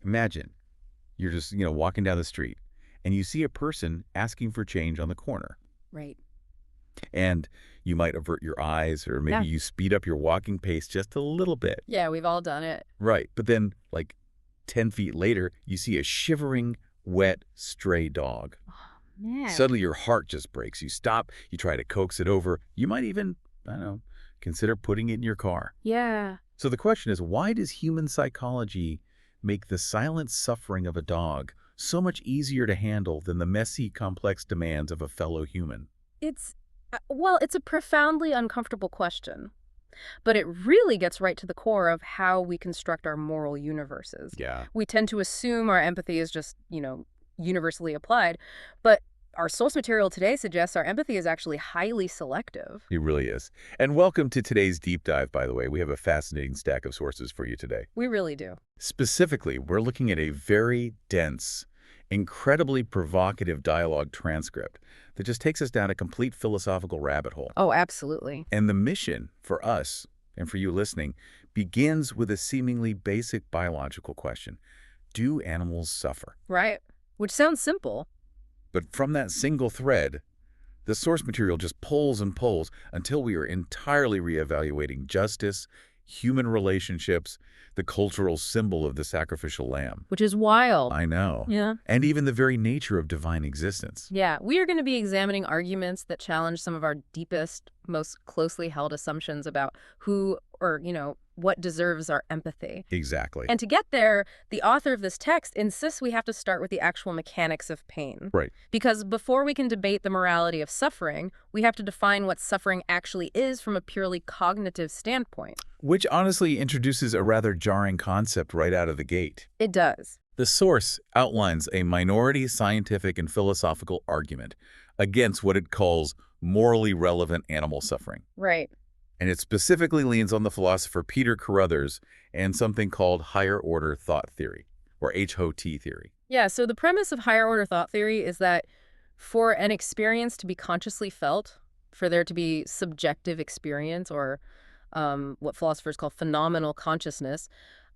Imagine you're just, walking down the street and you see a person asking for change on the corner. Right. And you might avert your eyes or maybe Yeah. you speed up your walking pace just a little bit. Yeah, we've all done it. Right. But then, like 10 feet later, you see a shivering, wet, stray dog. Man. Suddenly your heart just breaks. You stop, you try to coax it over. You might even, I don't know, consider putting it in your car. Yeah. So the question is, why does human psychology make the silent suffering of a dog so much easier to handle than the messy, complex demands of a fellow human? It's a profoundly uncomfortable question, but it really gets right to the core of how we construct our moral universes. Yeah. We tend to assume our empathy is just, universally applied, but our source material today suggests our empathy is actually highly selective. It really is. And welcome to today's deep dive, by the way. We have a fascinating stack of sources for you today. We really do. Specifically, we're looking at a very dense, incredibly provocative dialogue transcript that just takes us down a complete philosophical rabbit hole. Oh, absolutely. And the mission for us, and for you listening, begins with a seemingly basic biological question. Do animals suffer? Right. Which sounds simple. But from that single thread, the source material just pulls and pulls until we are entirely reevaluating justice, human relationships, the cultural symbol of the sacrificial lamb. Which is wild. I know. Yeah. And even the very nature of divine existence. Yeah, we are going to be examining arguments that challenge some of our deepest, most closely held assumptions about who or, what deserves our empathy. Exactly. And to get there, the author of this text insists we have to start with the actual mechanics of pain. Right. Because before we can debate the morality of suffering, we have to define what suffering actually is from a purely cognitive standpoint. Which honestly introduces a rather jarring concept right out of the gate. It does. The source outlines a minority scientific and philosophical argument against what it calls morally relevant animal suffering. Right. And it specifically leans on the philosopher Peter Carruthers and something called higher-order thought theory, or HOT theory. Yeah, so the premise of higher-order thought theory is that for an experience to be consciously felt, for there to be subjective experience, or what philosophers call phenomenal consciousness,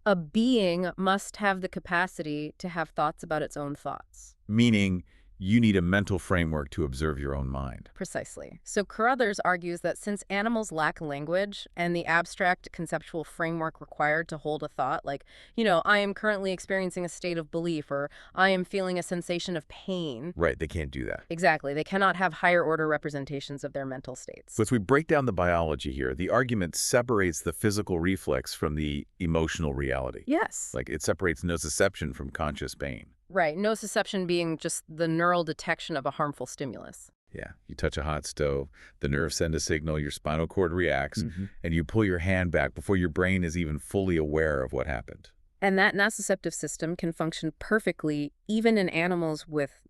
a being must have the capacity to have thoughts about its own thoughts. Meaning, you need a mental framework to observe your own mind. Precisely. So Carruthers argues that since animals lack language and the abstract conceptual framework required to hold a thought, like, I am currently experiencing a state of belief, or I am feeling a sensation of pain. Right, they can't do that. Exactly. They cannot have higher order representations of their mental states. So as we break down the biology here, the argument separates the physical reflex from the emotional reality. Yes. Like it separates nociception from conscious pain. Right. Nociception being just the neural detection of a harmful stimulus. Yeah, you touch a hot stove, the nerves send a signal, your spinal cord reacts, and you pull your hand back before your brain is even fully aware of what happened. And that nociceptive system can function perfectly even in animals with,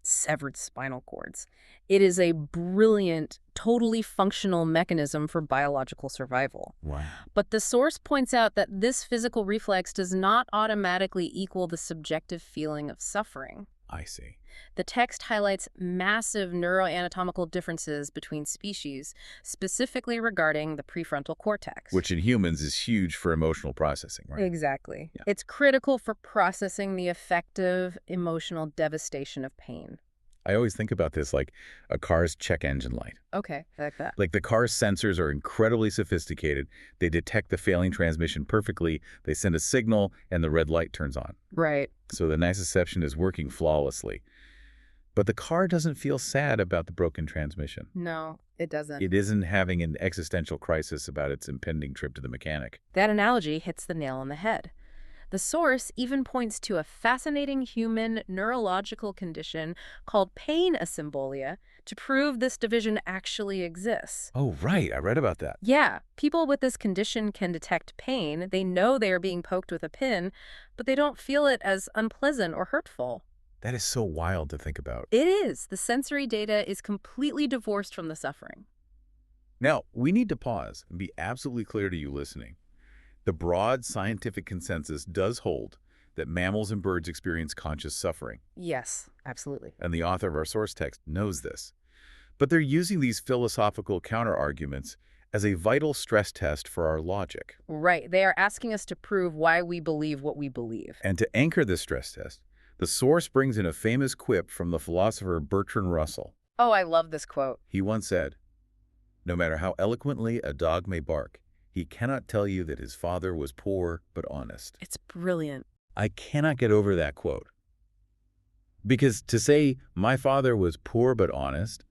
severed spinal cords. It is a brilliant, totally functional mechanism for biological survival. Wow. But the source points out that this physical reflex does not automatically equal the subjective feeling of suffering. I see. The text highlights massive neuroanatomical differences between species, specifically regarding the prefrontal cortex. Which in humans is huge for emotional processing, right? Exactly. Yeah. It's critical for processing the effective emotional devastation of pain. I always think about this like a car's check engine light. Okay, I like that. Like the car's sensors are incredibly sophisticated. They detect the failing transmission perfectly. They send a signal and the red light turns on. Right. So the nociception is working flawlessly. But the car doesn't feel sad about the broken transmission. No, it doesn't. It isn't having an existential crisis about its impending trip to the mechanic. That analogy hits the nail on the head. The source even points to a fascinating human neurological condition called pain asymbolia to prove this division actually exists. Oh, right. I read about that. Yeah, people with this condition can detect pain. They know they are being poked with a pin, but they don't feel it as unpleasant or hurtful. That is so wild to think about. It is. The sensory data is completely divorced from the suffering. Now, we need to pause and be absolutely clear to you listening. The broad scientific consensus does hold that mammals and birds experience conscious suffering. Yes, absolutely. And the author of our source text knows this. But they're using these philosophical counterarguments as a vital stress test for our logic. Right. They are asking us to prove why we believe what we believe. And to anchor this stress test, the source brings in a famous quip from the philosopher Bertrand Russell. Oh, I love this quote. He once said, "No matter how eloquently a dog may bark, he cannot tell you that his father was poor but honest." It's brilliant. I cannot get over that quote. Because to say, "my father was poor but honest,"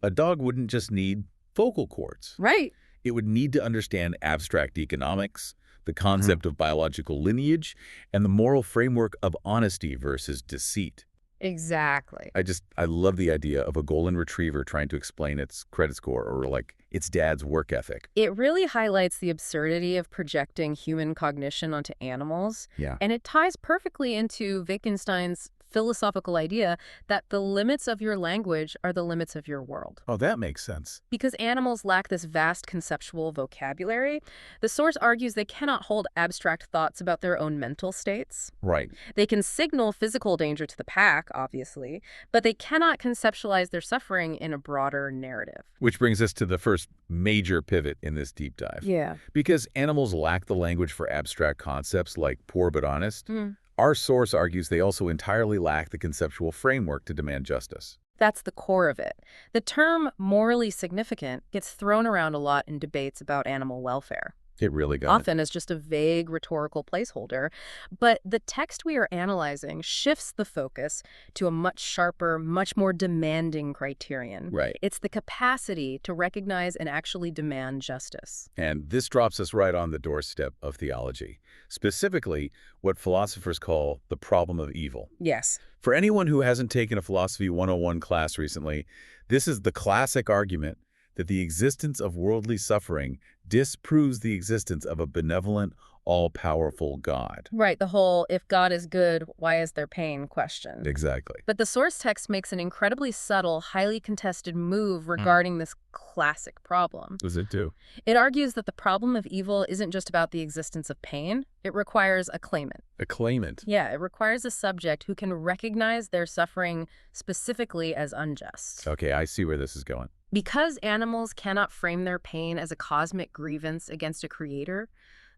a dog wouldn't just need vocal cords. Right. It would need to understand abstract economics, the concept of biological lineage, and the moral framework of honesty versus deceit. Exactly. I love the idea of a golden retriever trying to explain its credit score or like its dad's work ethic. It really highlights the absurdity of projecting human cognition onto animals. Yeah. And it ties perfectly into Wittgenstein's philosophical idea that the limits of your language are the limits of your world. Oh, that makes sense. Because animals lack this vast conceptual vocabulary, the source argues they cannot hold abstract thoughts about their own mental states. Right. They can signal physical danger to the pack, obviously, but they cannot conceptualize their suffering in a broader narrative. Which brings us to the first major pivot in this deep dive. Yeah. Because animals lack the language for abstract concepts like poor but honest, our source argues they also entirely lack the conceptual framework to demand justice. That's the core of it. The term morally significant gets thrown around a lot in debates about animal welfare. It really got Often as just a vague rhetorical placeholder, but the text we are analyzing shifts the focus to a much sharper, much more demanding criterion. Right. It's the capacity to recognize and actually demand justice. And this drops us right on the doorstep of theology, specifically what philosophers call the problem of evil. Yes. For anyone who hasn't taken a Philosophy 101 class recently, this is the classic argument that the existence of worldly suffering disproves the existence of a benevolent, all-powerful God. Right, the whole if God is good, why is there pain question. Exactly. But the source text makes an incredibly subtle, highly contested move regarding this classic problem. Was it too? It argues that the problem of evil isn't just about the existence of pain. It requires a claimant. A claimant. Yeah, it requires a subject who can recognize their suffering specifically as unjust. Okay, I see where this is going. Because animals cannot frame their pain as a cosmic grievance against a creator,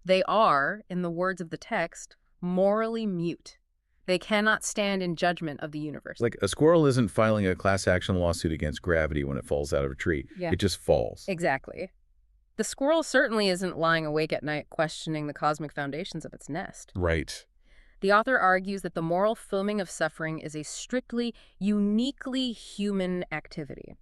they are, in the words of the text, morally mute. They cannot stand in judgment of the universe. Like a squirrel isn't filing a class action lawsuit against gravity when it falls out of a tree. Yeah. It just falls. Exactly. The squirrel certainly isn't lying awake at night questioning the cosmic foundations of its nest. Right. The author argues that the moral filming of suffering is a strictly, uniquely human activity.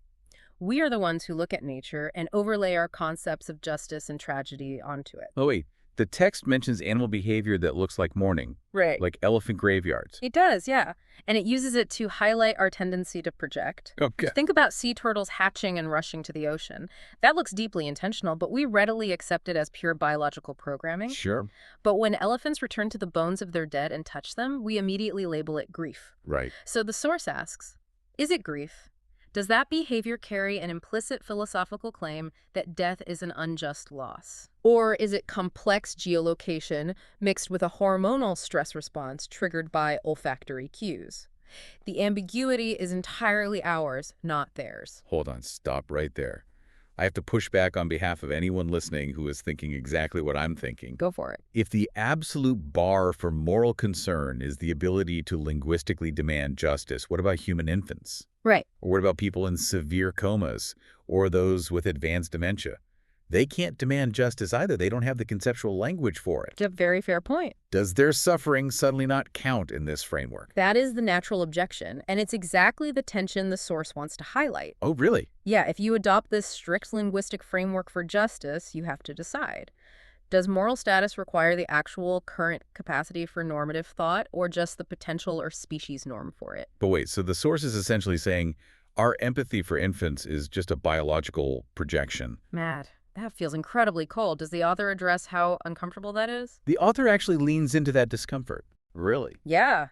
We are the ones who look at nature and overlay our concepts of justice and tragedy onto it. Oh, wait. The text mentions animal behavior that looks like mourning, Right. like elephant graveyards. It does, yeah. And it uses it to highlight our tendency to project. Okay. Think about sea turtles hatching and rushing to the ocean. That looks deeply intentional, but we readily accept it as pure biological programming. Sure. But when elephants return to the bones of their dead and touch them, we immediately label it grief. Right. So the source asks, is it grief? Does that behavior carry an implicit philosophical claim that death is an unjust loss? Or is it complex geolocation mixed with a hormonal stress response triggered by olfactory cues? The ambiguity is entirely ours, not theirs. Hold on. Stop right there. I have to push back on behalf of anyone listening who is thinking exactly what I'm thinking. Go for it. If the absolute bar for moral concern is the ability to linguistically demand justice, what about human infants? Right. Or what about people in severe comas or those with advanced dementia? They can't demand justice either. They don't have the conceptual language for it. It's a very fair point. Does their suffering suddenly not count in this framework? That is the natural objection, and it's exactly the tension the source wants to highlight. Oh, really? Yeah, if you adopt this strict linguistic framework for justice, you have to decide. Does moral status require the actual current capacity for normative thought, or just the potential or species norm for it? But wait, so the source is essentially saying our empathy for infants is just a biological projection. Matt, that feels incredibly cold. Does the author address how uncomfortable that is? The author actually leans into that discomfort. Really? Yeah.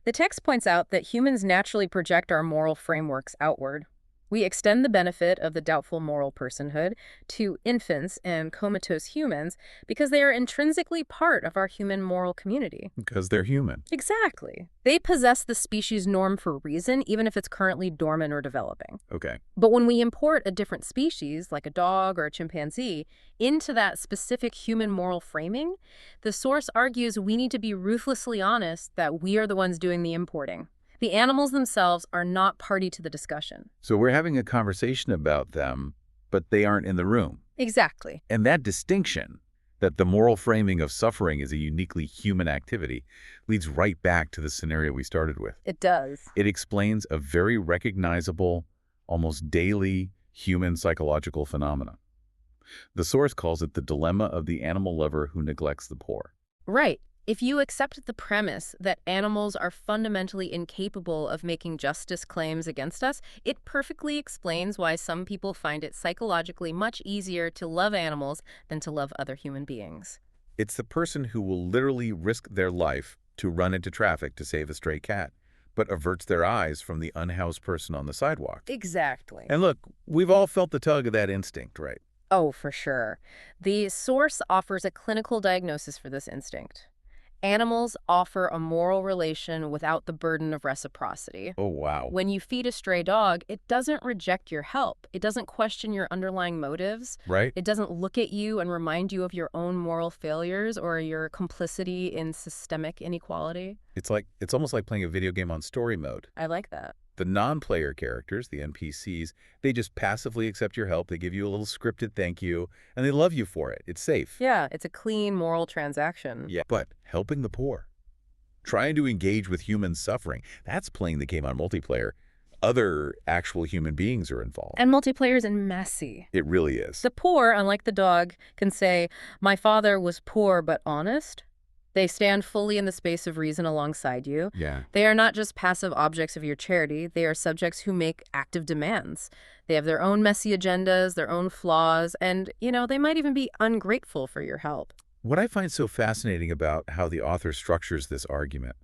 The text points out that humans naturally project our moral frameworks outward. We extend the benefit of the doubtful moral personhood to infants and comatose humans because they are intrinsically part of our human moral community. Because they're human. Exactly. They possess the species norm for a reason, even if it's currently dormant or developing. Okay. But when we import a different species, like a dog or a chimpanzee, into that specific human moral framing, the source argues we need to be ruthlessly honest that we are the ones doing the importing. The animals themselves are not party to the discussion. So we're having a conversation about them, but they aren't in the room. Exactly. And that distinction, that the moral framing of suffering is a uniquely human activity, leads right back to the scenario we started with. It does. It explains a very recognizable, almost daily human psychological phenomena. The source calls it the dilemma of the animal lover who neglects the poor. Right. If you accept the premise that animals are fundamentally incapable of making justice claims against us, it perfectly explains why some people find it psychologically much easier to love animals than to love other human beings. It's the person who will literally risk their life to run into traffic to save a stray cat, but averts their eyes from the unhoused person on the sidewalk. Exactly. And look, we've all felt the tug of that instinct, right? Oh, for sure. The source offers a clinical diagnosis for this instinct. Animals offer a moral relation without the burden of reciprocity. Oh, wow. When you feed a stray dog, it doesn't reject your help. It doesn't question your underlying motives. Right? It doesn't look at you and remind you of your own moral failures or your complicity in systemic inequality. It's almost like playing a video game on story mode. I like that. The non-player characters, the NPCs, they just passively accept your help. They give you a little scripted thank you, and they love you for it. It's safe. Yeah, it's a clean moral transaction. Yeah. But helping the poor, trying to engage with human suffering, that's playing the game on multiplayer. Other actual human beings are involved. And multiplayer's messy. It really is. The poor, unlike the dog, can say, "My father was poor but honest." They stand fully in the space of reason alongside you. Yeah. They are not just passive objects of your charity. They are subjects who make active demands. They have their own messy agendas, their own flaws, and, they might even be ungrateful for your help. What I find so fascinating about how the author structures this argument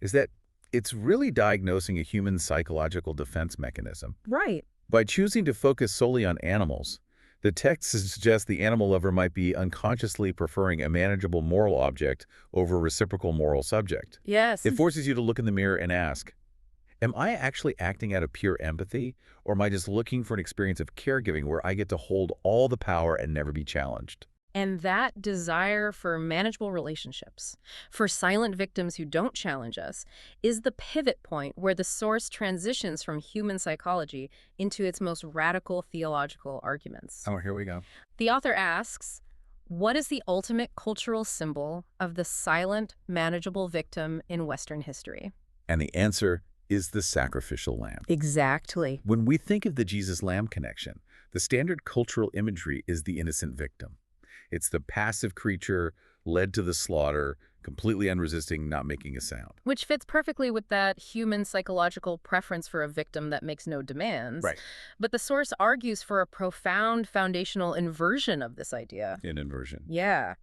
is that it's really diagnosing a human psychological defense mechanism. Right. By choosing to focus solely on animals, the text suggests the animal lover might be unconsciously preferring a manageable moral object over a reciprocal moral subject. Yes. It forces you to look in the mirror and ask, am I actually acting out of pure empathy, or am I just looking for an experience of caregiving where I get to hold all the power and never be challenged? And that desire for manageable relationships, for silent victims who don't challenge us, is the pivot point where the source transitions from human psychology into its most radical theological arguments. Oh, here we go. The author asks, what is the ultimate cultural symbol of the silent, manageable victim in Western history? And the answer is the sacrificial lamb. Exactly. When we think of the Jesus-lamb connection, the standard cultural imagery is the innocent victim. It's the passive creature led to the slaughter, completely unresisting, not making a sound. Which fits perfectly with that human psychological preference for a victim that makes no demands. Right. But the source argues for a profound foundational inversion of this idea. An inversion. Yeah.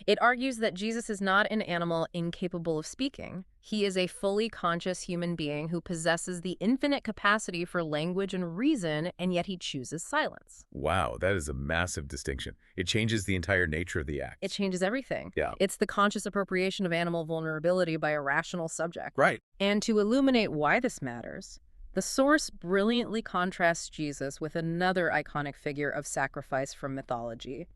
It argues that Jesus is not an animal incapable of speaking. He is a fully conscious human being who possesses the infinite capacity for language and reason, and yet he chooses silence. Wow, that is a massive distinction. It changes the entire nature of the act. It changes everything. Yeah. It's the conscious appropriation of animal vulnerability by a rational subject. Right. And to illuminate why this matters, the source brilliantly contrasts Jesus with another iconic figure of sacrifice from mythology,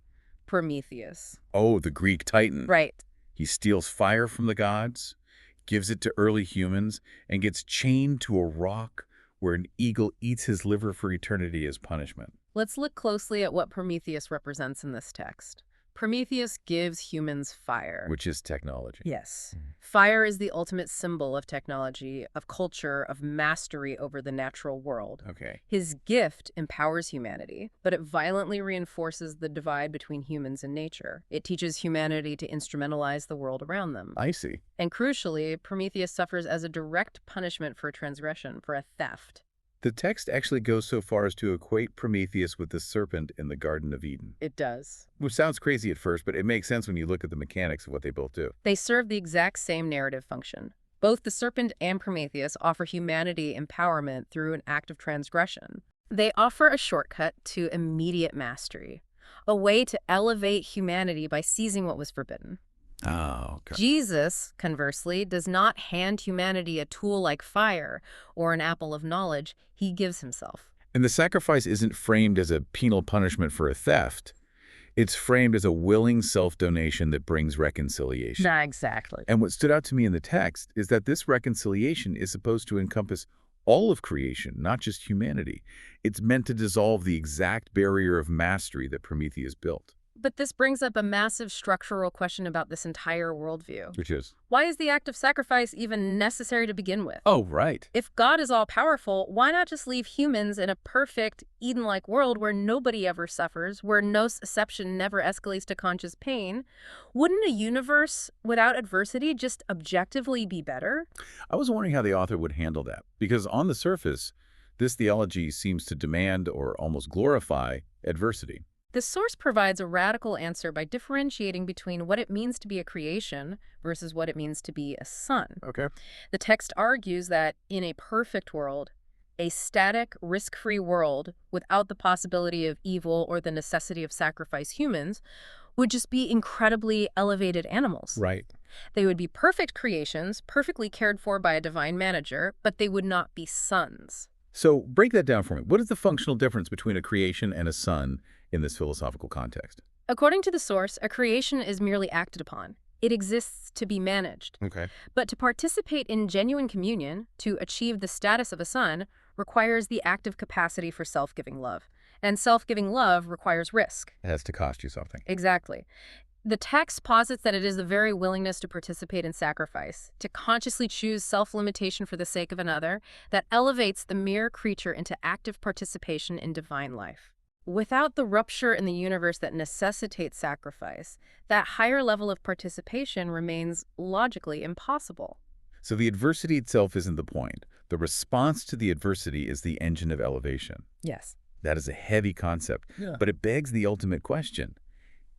Prometheus. Oh, the Greek Titan. Right. He steals fire from the gods, gives it to early humans, and gets chained to a rock where an eagle eats his liver for eternity as punishment. Let's look closely at what Prometheus represents in this text. Prometheus gives humans fire. Which is technology. Yes. Fire is the ultimate symbol of technology, of culture, of mastery over the natural world. Okay. His gift empowers humanity, but it violently reinforces the divide between humans and nature. It teaches humanity to instrumentalize the world around them. I see. And crucially, Prometheus suffers as a direct punishment for transgression, for a theft. The text actually goes so far as to equate Prometheus with the serpent in the Garden of Eden. It does. Which sounds crazy at first, but it makes sense when you look at the mechanics of what they both do. They serve the exact same narrative function. Both the serpent and Prometheus offer humanity empowerment through an act of transgression. They offer a shortcut to immediate mastery, a way to elevate humanity by seizing what was forbidden. Oh, okay. Jesus, conversely, does not hand humanity a tool like fire or an apple of knowledge. He gives himself. And the sacrifice isn't framed as a penal punishment for a theft. It's framed as a willing self-donation that brings reconciliation. Not exactly. And what stood out to me in the text is that this reconciliation is supposed to encompass all of creation, not just humanity. It's meant to dissolve the exact barrier of mastery that Prometheus built. But this brings up a massive structural question about this entire worldview. Which is? Why is the act of sacrifice even necessary to begin with? Oh, right. If God is all-powerful, why not just leave humans in a perfect, Eden-like world where nobody ever suffers, where no exception never escalates to conscious pain? Wouldn't a universe without adversity just objectively be better? I was wondering how the author would handle that, because on the surface, this theology seems to demand or almost glorify adversity. The source provides a radical answer by differentiating between what it means to be a creation versus what it means to be a son. Okay. The text argues that in a perfect world, a static, risk-free world without the possibility of evil or the necessity of sacrifice humans would just be incredibly elevated animals. Right. They would be perfect creations, perfectly cared for by a divine manager, but they would not be sons. So break that down for me. What is the functional difference between a creation and a son in this philosophical context? According to the source, a creation is merely acted upon. It exists to be managed. Okay. But to participate in genuine communion, to achieve the status of a son, requires the active capacity for self-giving love. And self-giving love requires risk. It has to cost you something. Exactly. The text posits that it is the very willingness to participate in sacrifice, to consciously choose self-limitation for the sake of another, that elevates the mere creature into active participation in divine life. Without the rupture in the universe that necessitates sacrifice, that higher level of participation remains logically impossible. So the adversity itself isn't the point. The response to the adversity is the engine of elevation. Yes. That is a heavy concept, but it begs the ultimate question.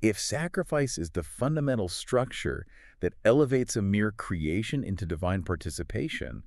If sacrifice is the fundamental structure that elevates a mere creation into divine participation,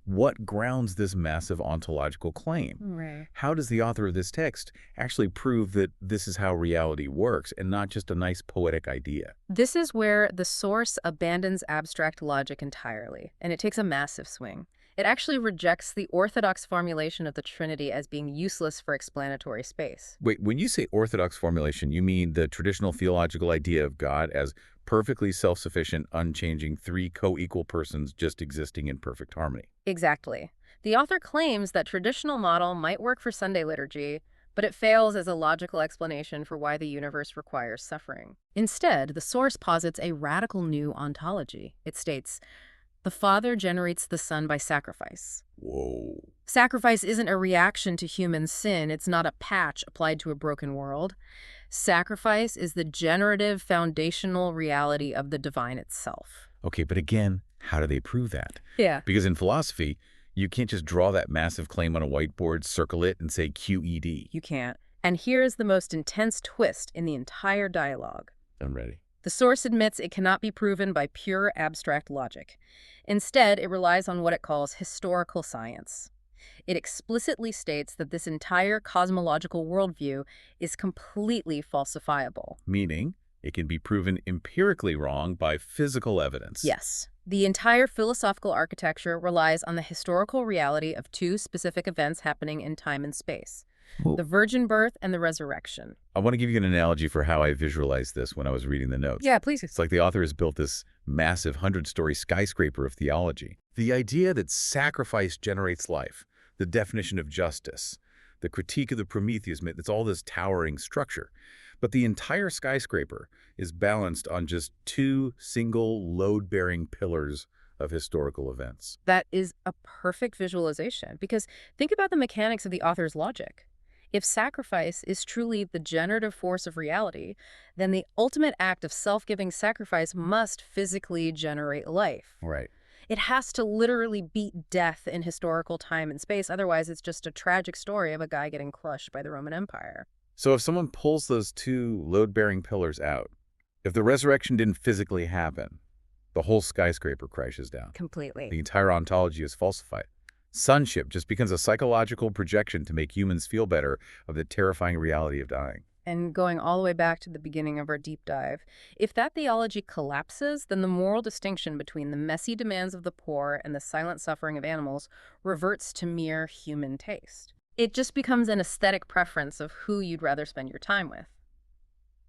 what grounds this massive ontological claim? Right. How does the author of this text actually prove that this is how reality works and not just a nice poetic idea? This is where the source abandons abstract logic entirely, and it takes a massive swing. It actually rejects the orthodox formulation of the Trinity as being useless for explanatory space. Wait, when you say orthodox formulation, you mean the traditional theological idea of God as perfectly self-sufficient, unchanging, three co-equal persons just existing in perfect harmony? Exactly. The author claims that traditional model might work for Sunday liturgy, but it fails as a logical explanation for why the universe requires suffering. Instead, the source posits a radical new ontology. It states, the Father generates the Son by sacrifice. Whoa. Sacrifice isn't a reaction to human sin. It's not a patch applied to a broken world. Sacrifice is the generative, foundational reality of the divine itself. Okay, but again, how do they prove that? Yeah. Because in philosophy, you can't just draw that massive claim on a whiteboard, circle it, and say QED. You can't. And here is the most intense twist in the entire dialogue. I'm ready. The source admits it cannot be proven by pure abstract logic. Instead, it relies on what it calls historical science. It explicitly states that this entire cosmological worldview is completely falsifiable. Meaning, it can be proven empirically wrong by physical evidence. Yes. The entire philosophical architecture relies on the historical reality of two specific events happening in time and space. Well, The virgin birth and the resurrection. I want to give you an analogy for how I visualized this when I was reading the notes. Yeah, please. It's like the author has built this massive 100-story skyscraper of theology. The idea that sacrifice generates life, the definition of justice, the critique of the Prometheus myth, it's all this towering structure. But the entire skyscraper is balanced on just two single load-bearing pillars of historical events. That is a perfect visualization, because think about the mechanics of the author's logic. If sacrifice is truly the generative force of reality, then the ultimate act of self-giving sacrifice must physically generate life. Right. It has to literally beat death in historical time and space, otherwise it's just a tragic story of a guy getting crushed by the Roman Empire. So if someone pulls those two load-bearing pillars out, if the resurrection didn't physically happen, the whole skyscraper crashes down. Completely. The entire ontology is falsified. Sonship just becomes a psychological projection to make humans feel better of the terrifying reality of dying. And going all the way back to the beginning of our deep dive, if that theology collapses, then the moral distinction between the messy demands of the poor and the silent suffering of animals reverts to mere human taste. It just becomes an aesthetic preference of who you'd rather spend your time with.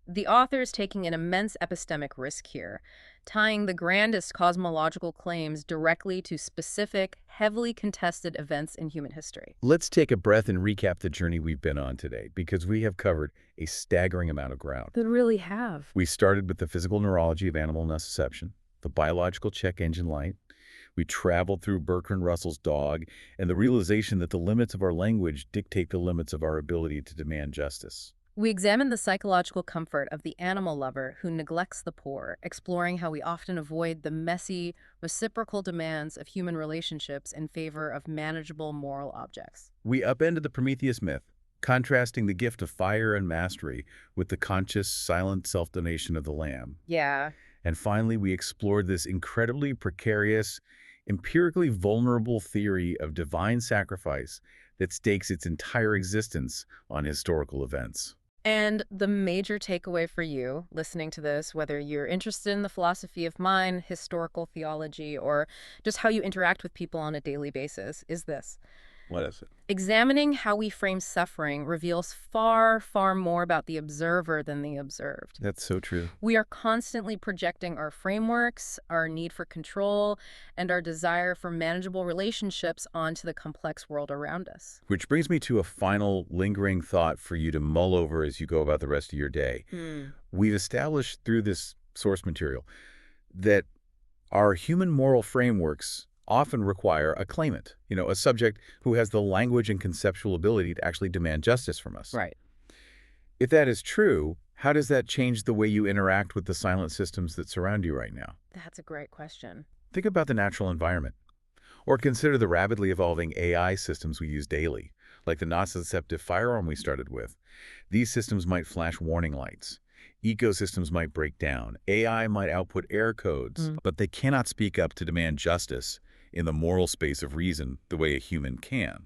The author is taking an immense epistemic risk here, tying the grandest cosmological claims directly to specific, heavily contested events in human history. Let's take a breath and recap the journey we've been on today, because we have covered a staggering amount of ground. They really have. We started with the physical neurology of animal nociception, the biological check engine light. We traveled through Bertrand Russell's dog, and the realization that the limits of our language dictate the limits of our ability to demand justice. We examine the psychological comfort of the animal lover who neglects the poor, exploring how we often avoid the messy, reciprocal demands of human relationships in favor of manageable moral objects. We upended the Prometheus myth, contrasting the gift of fire and mastery with the conscious, silent self-donation of the lamb. Yeah. And finally, we explored this incredibly precarious, empirically vulnerable theory of divine sacrifice that stakes its entire existence on historical events. And the major takeaway for you listening to this, whether you're interested in the philosophy of mind, historical theology, or just how you interact with people on a daily basis, is this. What is it? Examining how we frame suffering reveals far, far more about the observer than the observed. That's so true. We are constantly projecting our frameworks, our need for control, and our desire for manageable relationships onto the complex world around us. Which brings me to a final lingering thought for you to mull over as you go about the rest of your day. We've established through this source material that our human moral frameworks often require a claimant, a subject who has the language and conceptual ability to actually demand justice from us. Right. If that is true, how does that change the way you interact with the silent systems that surround you right now? That's a great question. Think about the natural environment. Or consider the rapidly evolving AI systems we use daily, like the nociceptive firearm we started with. These systems might flash warning lights. Ecosystems might break down. AI might output error codes, but they cannot speak up to demand justice in the moral space of reason the way a human can.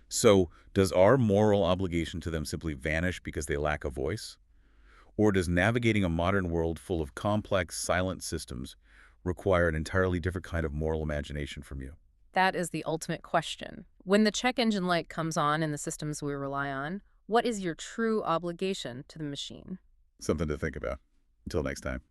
So, does our moral obligation to them simply vanish because they lack a voice? Or does navigating a modern world full of complex, silent systems require an entirely different kind of moral imagination from you? That is the ultimate question. When the check engine light comes on in the systems we rely on, what is your true obligation to the machine? Something to think about. Until next time.